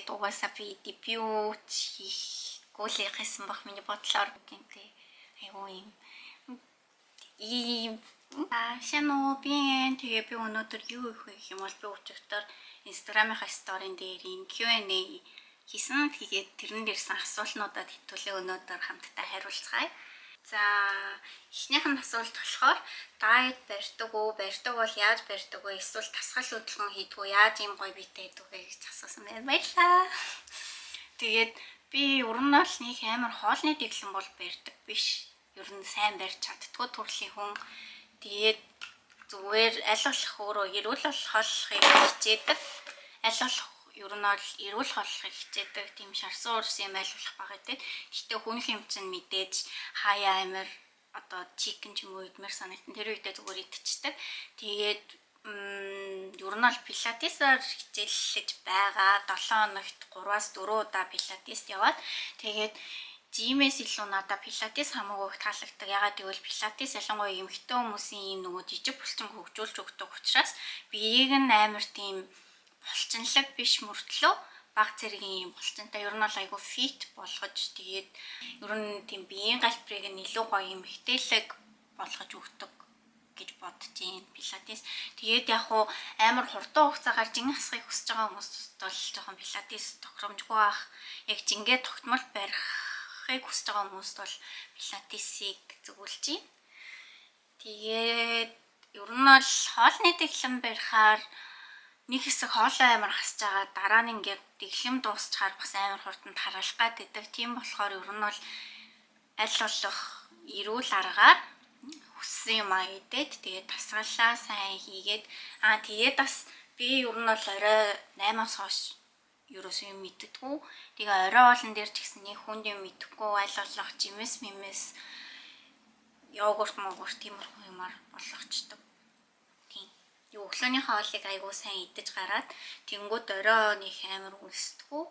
Угаасаа би дебют хийхгүй л яхасан баг миний бодлоор гэнтэй айгүй ийм шанаа би тэгээ би өнөөдөр юу их вэ гэх юм бол би өчигдөр Instagram-ийн сторийн дээр Q&A хийсэн. Тэгээд тэрэн дээрсэн асуултнуудад хэвтүүлээ өнөөдөр хамтдаа хариулцгаая. За эхнийх нь асуулт болохоор дайет барьдаг уу? Барьдаг бол яаж барьдаг вэ? Эсвэл тасгал хөдөлгөөн хийдэг үү? Яаж ийм гоё биетэй байдаг вэ гэж асуусан байна. Баярлалаа. Тэгээд би ер нь бол нэг амар хоолны дэглэм бол барьдаг биш. Ер нь сайн барьж чаддгүй төрлийн хүн. Тэгээд зүгээр аль болох өөрөө эрүүл болохыг хичээдэг. Аль болох ер нь бол эрүүл болохыг хичээдэг. Тийм шарсан уурс юм аль болох байгаа гэдэг. Гэхдээ хүн юм чинь мэдээж хаяа амир одоо чикен ч юм уу идмэр санагдсан. Тэр үедээ зүгээр идчихдэг. Тэгээд ер нь бол пилатесаар хичээллэж байгаа. 7 хоногт 3-аас 4 удаа пилатест яваад тэгээд жимээс илүү надад пилатес хамаагүй их таалагддаг. Ягаад гэвэл пилатес ялангуяа эмэгтэй хүмүүсийн ийм нөгөө жижиг булчин хөгжүүлж өгдөг учраас биеийг нь амар тийм булчинлаг биш мөртлөө баг зэргийн булчинтай ер нь бол айгүй фит болгож тэгээд ер нь тийм биеийн галбирыг нь илүү гоё эмэгтэйлэг болгож өгдөг гэж бодож байна пилатес. Тэгээд яг хуу амар хурдан хугацаагаар жин хасахыг хүсэж байгаа хүмүүст бол жоохон пилатес тохиромжгүй бах. Яг жингээ тогтмол барихыг хүсэж байгаа хүмүүст бол пилатесийг зөвлөж байна. Тэгээд ер нь бол хоолны дэглэм барихаар нэг хэсэг хоолой амар хасж байгаа дараа нь ингээд дэглэм дуусчаар бас амар хурдан таралах гэдэг. Тийм болохоор ер нь бол аль болох эрүүл аргаар хүссэн юм идээд тэгээд тасгалаа сайн хийгээд тэгээд бас би ер нь бол орой 8-аас хойш ерөөсөө юм мэддэггүй. Тэгээ орой хоолн дээр ч гэсэн нэг хүнд юм мэдэхгүй аль болох жимэс йогурт тиймэрхүү юмар болгочдөг. Тийм. Өглөөний хоолыг айгуу сайн идэж гараад тэнгууд орой нэг амар үлсдэггүй.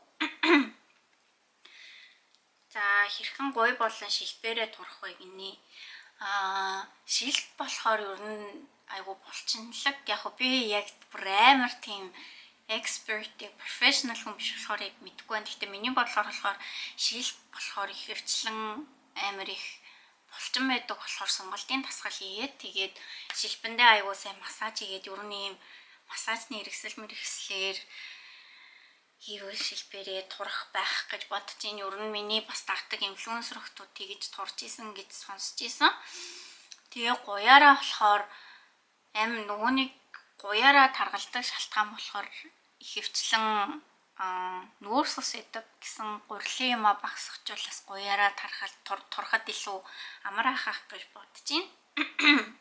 За хэрхэн гой болон шилбэрээ турах вэ гинэ? Шилт болохоор ер нь айгуу булчинлаг. Яг би яг бүр амар тийм expert, professional хүн биш болохоор яг мэдэхгүй байна. Гэхдээ миний бодлоор болохоор шилт болохоор их хөвчлэн амар их булчин байдаг болохоор сонголтын тасгал хийгээд тэгээд шилбэндээ айгуу сайн массаж хийгээд ер нь ийм массажны хэрэгслээр хийвэл шилбэрээ турах байх гэж бодож ин ер нь миний бас дагдаг инфлюенсер хүмүүс тэгж турж исэн гэж сонсч исэн. Тэгээ гуяараа болохоор нөгөөний гуяараа таргалдаг шалтгаан болохоор их хөвчлэн нүүрс ус идэг гэсэн гурилын юм багсахжуулаас гуяараа турахад илүү амар ахах гэж бодож байна.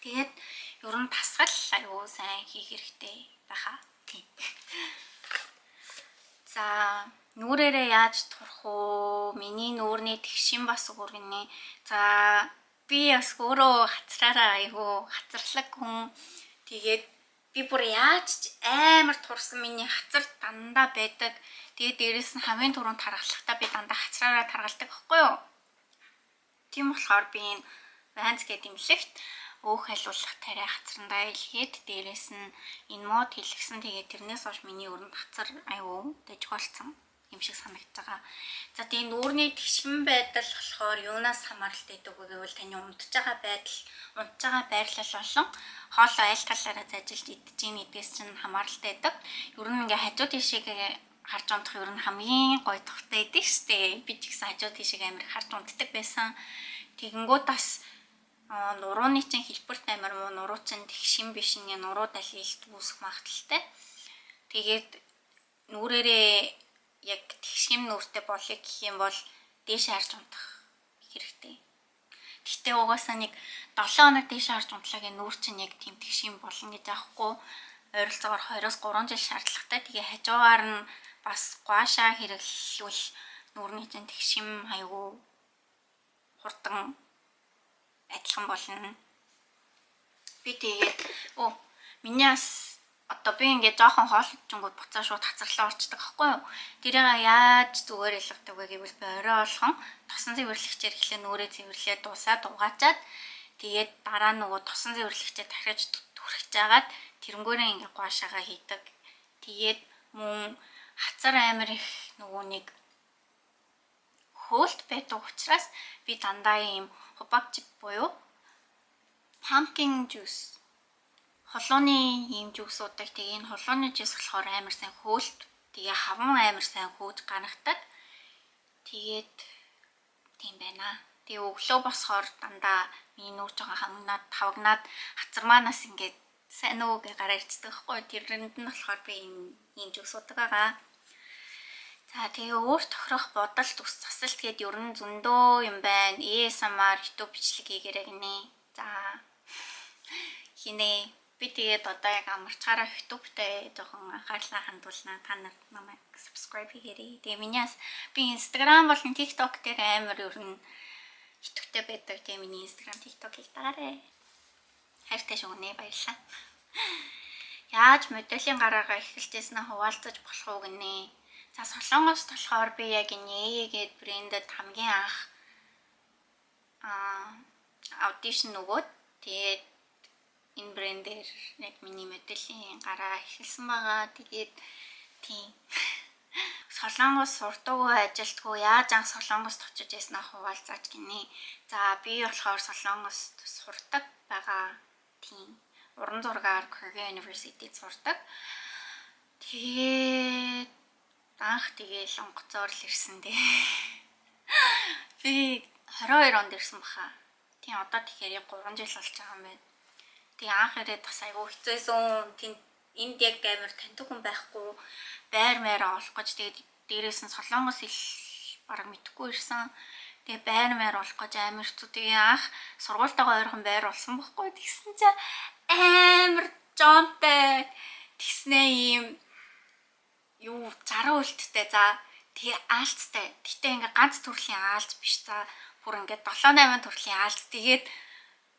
Тэгээд ер нь тасгал аюу сайн хийх хэрэгтэй байхаа. Тийм. За нүрээрээ яаж турах уу? Миний нүрний тэгшин бас өгөргөнэ. За би бас өөрөө хацраараа айгу хацарлаг хүн. Тэгээд би бүр яаж амар турсан миний хацар дандаа байдаг. Тэгээд дээрэс нь хамгийн түрүүнд таргалахдаа би дандаа хацраараа таргалдаг байхгүй юу? Тийм болохоор би энэ Vans гэдэг имлэгт өөх халуулах тариа хацрандаа илгээд дээрэс нь энэ мод хэлгсэн. Тэгээд тэрнээс хойш миний өрөнд хацар аюу дэжгүүлсэн юм шиг санагдаж байгаа. За тийм нүүрний тэгшин байдал болохоор юунаас хамааралтай гэдэг вэ гэвэл таны унтж байгаа байрлал болон хоолой аль талаараа зажилж идэж ийн эдгээс чинь хамааралтай байдаг. Ер нь ингээ хажуу тишийг харж унтах ер нь хамгийн гоё тухтай байдаг штэ. Би ч гэсэн хажуу тишийг амар харж унтдаг байсан. Тэгэнгүүт бас нурууны чинь хэлбэрт амар муу, нуруу чинь тэгшин биш нэг нуруу далилт үүсэх магадaltaй. Тэгээд нүрээрээ яг тэгшин нүртэй болыг гэх юм бол дээш харж унтах хэрэгтэй. Гэхдээ угаасаа нэг 7 хоног дээш харж унтлаагийн нүур чинь яг тийм тэгшин болно гэж аахгүй. Ойролцоогоор 20-3 жил шаардлагатай. Тэгээ хажуугаар нь бас гуашаа хэрэглүүл нүрний чинь тэгшин аягүй хурдан адилхан болно. Би тэгээд миний бас одоо би ингээд жоохон хоолчингууд буцаа шууд хацарлаа орчдөг байхгүй юу? Тэрийг яаж зүгээр ялгадаг вэ гэвэл би орой болгон тосон цэвэрлэгчээр эхлээ нүрээ цэвэрлээ дугаачаад тэгээд дараа нөгөө тосон цэвэрлэгчээр дахиж түрхэж жагаад тэрнгүүрээ ингээд гуашаага хийдэг. Тэгээд мөн хацар амар их нөгөө нэг хөөлт байдаг учраас би дандаа ийм хубагчип буюу pumpkin juice холооны ийм жуусуудыг тэгээ энэ холооны жуус болохоор амар сайн хөөлт тэгээ хаван амар сайн хөөж гаргадаг. Тэгээд тийм байна. Тэгээ өглөө босохоор дандаа миний нүүр жоохон хамгнаад тавгнаад хацар манаас ингээд сайн уугээ гараа ирцдэг байхгүй. Тэрэнд нь болохоор би ийм жуусуудаг байгаа. За тэгээ өөр тохирох бодолт ус засалт гээд ер нь зөндөө юм байна. ASMR YouTube бичлэг хийгээрэй гинэ. За хинэ би тэгээд одоо яг амарчаараа YouTube-тэй жоохон анхаарлаа хандуулнаа. Та нарт намайг subscribe хийгээрэй. Тэгээ минийс би Instagram болон TikTok дээр амар ер нь итгэвтэй байдаг. Тэгээ миний Instagram, TikTok-ийг дагаарай. Хайртай шүгнэ баярлалаа. Яаж моделийн гараагаа эхэлжсэнээ хуваалцаж болох уу гинэ. За Солонгост болохоор би яг энэ гээд брэндэд хамгийн анх аудишн өгөөд тэгээд энэ брэндээр яг миний моделийн гараа эхэлсэн байгаа. Тэгээд тийм Солонгос сурдаггүй ажилтгүй яаж анх Солонгост очиж яснаа хуваалцаач гинэ. За би болохоор Солонгост сурдаг байгаа. Тийм уран зургаар Korea University-д сурдаг. Тэгээд анх тэгээд онгоцоор л ирсэн дээ. Би 22 онд ирсэн баха. Тийм одоо тэгэхээр 3 жил болж байгаа юм байна. Тэгээ анх ирээд бас айгүй хэцээсэн. Тийм энд яг амар таньдаг хүн байхгүй. Байр маяра олох гэж тэгээд дээрээс нь Солонгос ил бараг мэдхгүй ирсэн. Тэгээ байр маяра олох гэж амар хэцүү. Тэгээ анх сургуультайгаа ойрхон байр олсон байхгүй. Тэгсэн чинь амар жомтой. Тэгснээ ийм юу 60 үлттэй. За тэгээ аалцтай. Гэтэ ингээ ганц төрлийн аалц биш. За бүр ингээ 7-8 төрлийн аалц. Тэгээд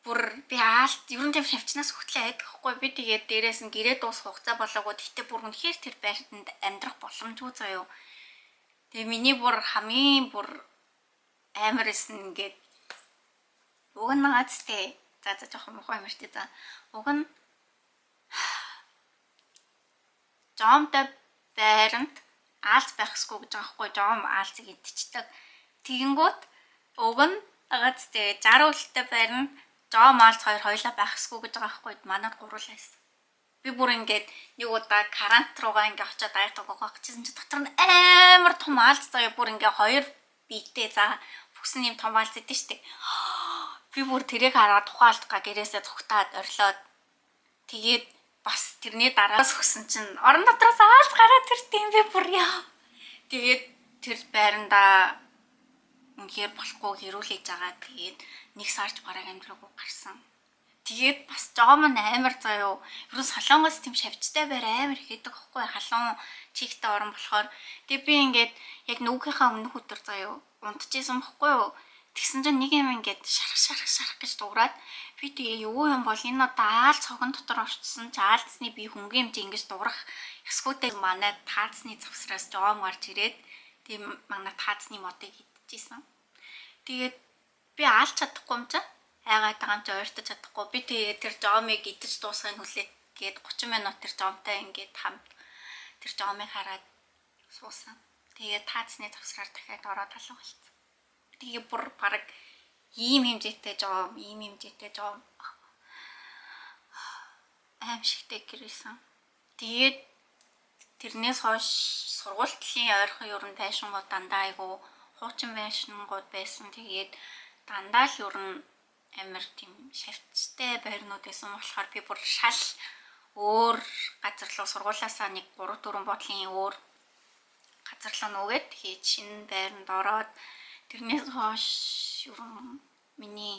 бүр би аалт ер нь тийм шавчнаас хөтлөө айдахгүй. Би тэгээд дээрээс нь гэрээ дуусах хугацаа болоогүй. Гэтэ бүр үнэхээр тэр байртанд амьдрах боломжгүй заяо. Тэгээ миний бүр хамгийн бүр амар эсэн ингээд уг нь магаадтэй. За жоохон мохоо юм штэ. За уг нь жомтой байранд аалц байхсгүй гэж байгаа хгүй. Жом аалцыг идчихдэг. Тэгэнгүүт уг нь магаадтэй 60 үлттэй байранд жом аалц хоёулаа байхсгүй гэж байгаа хгүй. Манад гуруулаа байсан. Би бүр ингээд нэг удаа карант руугаа ингээд очиод аятаг гоогох гэсэн чи дотор нь амар том аалц заяа бүр ингээд хоёр биетэй за бүксэн юм том аалц идэв штэ. Би бүр тэрийг хараад тухайлтгаа гэрээсээ зүгтаад орилоод тэгээд бас тэрний дараас хөсөн чинь орон дотроос аалц гараад ирдэм би бүр яа. Тэгээд тэр байранда үнэхээр болохгүй хэрүүлж байгаа. Тэгээд нэг сарч бараг амьдраагүй гарсан. Тэгээд бас жом нь амар заяо. Ер нь Солонгос тийм шавьчтай байр амар ихэдэг байхгүй халуун чигтэй орон болохоор. Тэгээд би ингээд яг нүгийнхаа өмнөх өдөр заяо унтчихсан байхгүй юу. Тэгсэн чинь нэг юм ингээд шарах гэж дуурайд би тэгээ юу юм бол энэ одоо аал цогон дотор орчсон чи аалцны би хөнгөн хэмжээ ингэж дуурах эсгүүтэй манай таацны завсраас жом гарч ирээд тийм манай таацны модыг идчихсэн. Тэгээд би аалч чадахгүй юм чи айгаад байгаа юм чи ойртож чадахгүй. Би тэгээ тэр жомыг идэж дуусгахын хүлээт гээд 30 минут тэр жомтой ингээд хамт тэр жомыг хараад суусан. Тэгээд таацны завсраар дахиад ороод алга болчихсон. Тэгээ бүр бараг ийм хэмжээтэй жом аимшигтэй гэрэлсэн. Тэгээд тэрнээс хойш сургуулийн ойрхон ер нь байшингууд дандаа айгу хуучин байшингууд байсан. Тэгээд дандаа л ер нь амар тийм шавьцтай байрнууд байсан болохоор би бүр шал өөр газар руу сургуулаасаа нэг 3-4 бодлын өөр газар руу нүгээд тэгээд шинэ байранд ороод тэрнээс хойш ер нь миний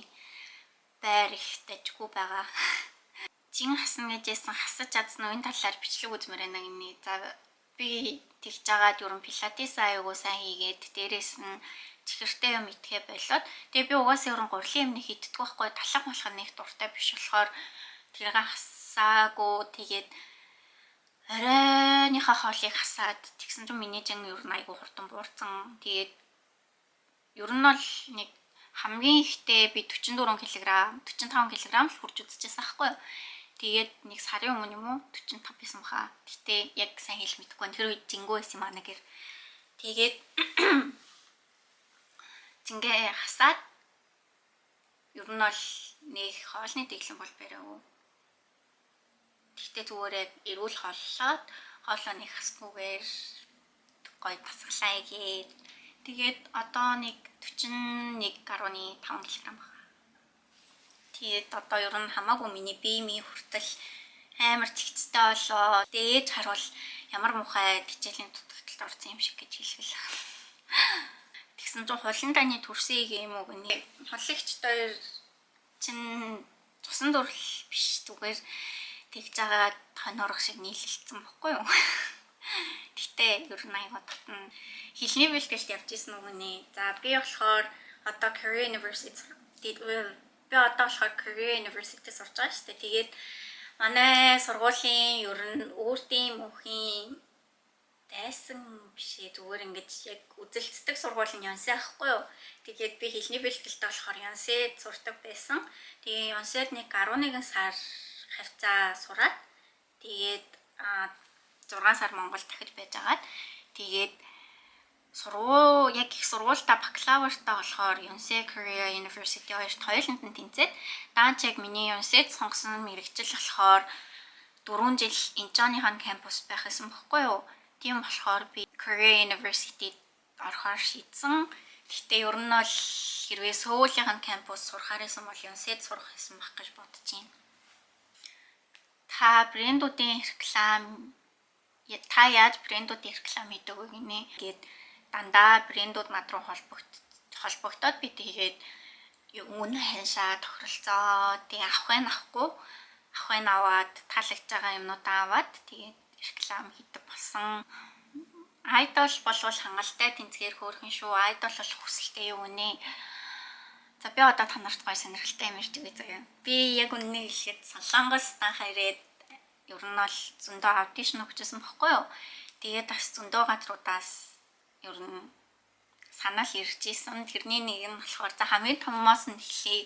байр их дажгүй байгаа. Чин хасна гэжсэн хасаж чадсан энэ талаар бичлэг үзмээр байна гинэ. За би тэгж жагаад ер нь пилатес аягүй сайн хийгээд дээрээс нь чихэртэй юм идэхэ болоод тэгээ би угаасаа ер нь гурилын юмны хийддэг байхгүй талах малах нэг дуртай биш болохоор тэрийг хасаагүй тэгээд оройныхаа хоолыг хасаад тэгсэн чинь миний жин ер нь айгүй хурдан буурсан. Тэгээд ер нь бол нэг хамгийн ихтэй би 44 кг 45 кг л хурж үзчихсэн аахгүй. Тэгээд нэг сарын өмнө юм уу 45 байсан баха. Гэтэ яг сайн хэлж мэдэхгүй байна. Тэр үед зингүү байсан маа нэгэр. Тэгээд зингээ хасаад ер нь бол нэг хоолны дэглэн бол бариав. Гэтэ зүгээр яг эрүүл хооллоод хоолоо нэг хасгүйгээр гоё тасглаа гээд тэгээд одоо нэг 41.5 кг байна. Тэгээд одоо ер нь хамаагүй миний биемийн хүртэл амар цэгцтэй болоо. Дээж харуул ямар муухай хичээлийн дутагдлалд орсон юм шиг гэж хэлвэл. Тэгсэн чинь хуландааны төрсийг юм уу гэнэ. Хооллогч хоёр чин цусан дурал биш зүгээр тэгж байгаа хонорох шиг нийлэлцсэн бохгүй юу? Гэтэ ер нь аяга татна. Хэлний бэлтгэлд явж исэн үгний. За би болохоор одоо Korea University сурч байгаа шүү дээ. Тэгээд манай сургуулийн ер нь өөртөө мөнхийн дайсан бишээ зүгээр ингэж яг үзэлцдэг сургуулийн Yonsei ахгүй юу. Тэгээд би хэлний бэлтгэлд болохоор Yonsei сурдаг байсан. Тэгээ Yonsei-д нэг 11 сар хавцаа сураад тэгээд 6 сар Монгол дахиж байж агаад тэгээд яг их сургуультай бакалавртаа болохоор Yonsei Korea University хоёуланд нь тэнцээд даанч яг миний Yonsei-д сонгосон мэрэгжил болохоор 4 жил Инчоныхон кампус байх гэсэн бохгүй юу. Тийм болохоор би Korea University-д орохоор шийдсэн. Гэхдээ ер нь бол хэрвээ Сөүлийн кампус сурахаар байсан бол Yonsei-д сурах гэсэн байх гэж бодож байна. Та брэндүүдийн реклам яаж брэндүүдийн реклам хийдэг вэ гинэ? Тэгээд дандаа брэндүүд над руу холбогдоод би тэгээд үнэ ханшаа тохиролцоо тэгээ авахгүй аваад таалагдж байгаа юмнуудаа аваад тэгээд реклам хийдэг болсон. Айдол болвол хангалттай тэнцгээр хөөрхөн шүү. Айдол бол хүсэлтэй юу нэ? За би одоо та нарт гоё сонирхолтой юм ирж байгаа заяа. Би яг үннийг хэлэхэд Солонгос танхаа ирээд ер нь бол зөндөө аудишн өгчсэн бохгүй юу. Тэгээд бас зөндөө газруудаас ер нь санаал ирж исэн. Тэрний нэг нь болохоор за хамгийн томоос нь хэлээ.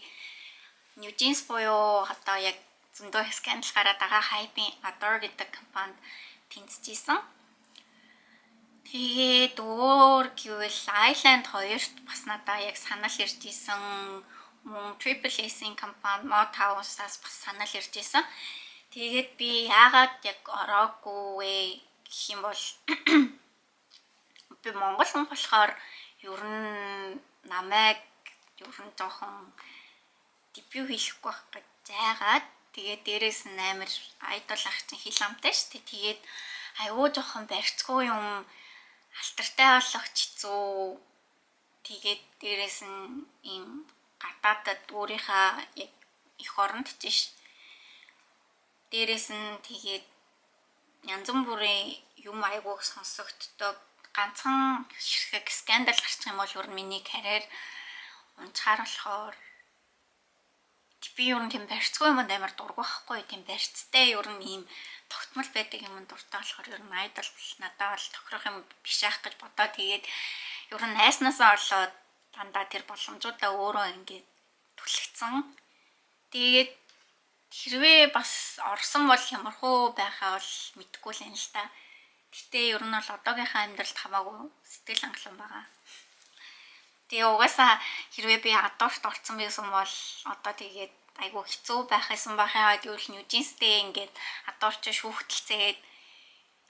New Jeans буюу одоо яг зөндөө скандал гараад байгаа Hype-ийн Adore гэдэг компанид тэнцэжсэн. Тэгээд өөр гэвэл Island 2-т бас надаа яг санаал ирж исэн. Мөн Triple A-ийн компани Mod House-аас бас санаал ирж исэн. Тэгээд би яагаад яг ороогүй гэх юм бол би Монгол хүн болохоор ер нь намайг ер нь жоохон дебют хийхгүй байх гэж зайгаад тэгээд дээрээс нь амар айдол ах чинь хил амтай шүү дээ. Тэгээд айгүй жоохон барьцгүй юм алтартай болох хэцүү. Тэгээд дээрээс нь ийм гадаадад өөрийнхөө яг эх оронд тийш дээрээс нь тэгээд янз бүрийн юм айгүй сонсогддог. Ганцхан ширхэг скандал гарчих юм бол ер нь миний карьер унцгаар болохоор би ер нь тийм барьцгүй юм амар дургу байхгүй тийм барьцтай ер нь ийм тогтмол байдаг юм дуртай болохоор ер нь айдол надад бол тохирох юм биш ах гэж бодоо. Тэгээд ер нь найснаасаа болоод дандаа тэр боломжуудаа өөрөө ингээд түлхсэн. Тэгээд хэрвээ бас орсон бол ямархуу байхаа бол мэдэхгүй л юм л та. Гэтэ ер нь бол одоогийнхаа амьдралд хамаагүй сэтгэл хангалуун байгаа. Тэгээ угаасаа хэрвээ би Adore-т орсон байсан бол одоо тэгээд айгүй хэцүү байх байсан бахаа гэвэл New Jeans-тэй ингээд Adore-ч шүүхтэлцээд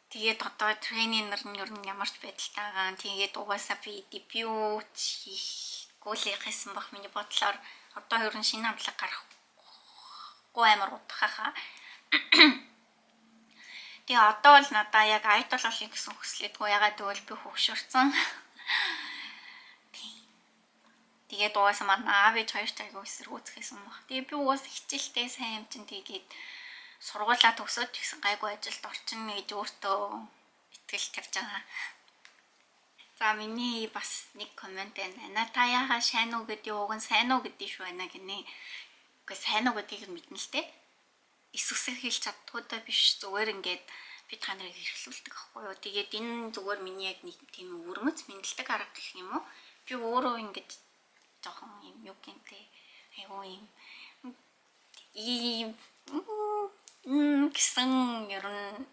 тэгээд одоо тренинер нь ер нь ямар ч байдалтайгаа тэгээд угаасаа би дебют хийхгүй л яхасан бах миний бодлоор одоо ер нь шинэ амтлаг гарахгүй амар утгахаа. Тэгээ одоо бол надаа яг айдол олё гэсэн хүслээдгүй ягаад гэвэл би хөвгшөрсөн. Тэгээд угаасаа манай аав ээж хоёр тайгаа эсэргүүцгээсэн баг. Тэгээ би угаасаа хичээлтэй сайн юм чинь тэгээд сургуулаа төгсөөд гэсэн гайгүй ажилд орчин гэж өөртөө итгэл тавьж байгаа. За миний бас нэг комент байна. Та яхаа сайн уу гэдэг уг нь сайн уу гэдэг шүү байна гинэ. Гэхдээ сайн уу гэдгийг мэднэ л дээ. Эсвсэг хэлж чаддгүй даа биш зүгээр ингээд би та нарыг эрхлүүлдэг аахгүй юу. Тэгээд энэ зүгээр миний яг нэг тийм өрмөц мэдлэг арга гэх юм уу. Би өөрөө ингээд жоохон юм юу гэмтэй айгүй ийм гэсэн ер нь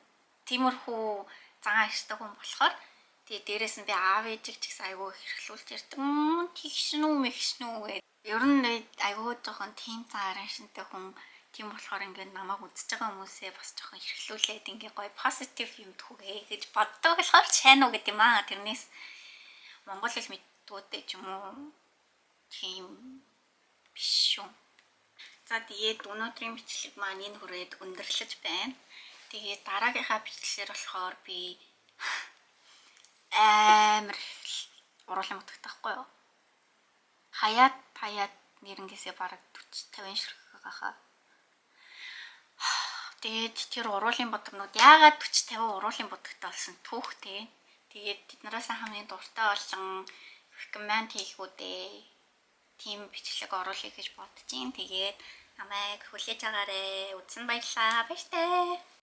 тиймэрхүү цагаан ирдэг хүн болохоор тэгээ дээрэс нь би аав ээжийг ч гэсэн айгүй хэрхлүүлж ярьдаг. Тэгшнүү мэгшнүү гэ. Ер нь айгүй жоохон тийм цагаан шинтэй хүн тийм болохоор ингээд намайг үзэж байгаа хүмүүсээ бас жоохон хэрхлүүлээд ингээ гоё позитив юм түгээ гэж боддог болохоор чанаа гэдэг юм аа. Тэрнээс монгол хэл мэддгүүтэй ч юм уу тийм биш шүү. За тэгээд өнөөдрийн бичлэг маань энэ хүрээд өндөрлөж байна. Тэгээд дараагийнхаа бичлэлээр болохоор би амар уруулын мутагтахгүй юу? Хаяад нэрнгээсээ бараг 40-50 ширхэг гахаа. Тэгээд тэр уруулын бодгонууд яагаад 40-50 уруулын бодготой болсон түүхтэй. Тэгээд тэднээс хамгийн дуртай болсон рекоменд хийхүүдээ тийм бичлэг оруулъя гэж бодож ин. Тэгээд намайг хүлээж аваарай. Үзсэн баярлалаа. Баяртай.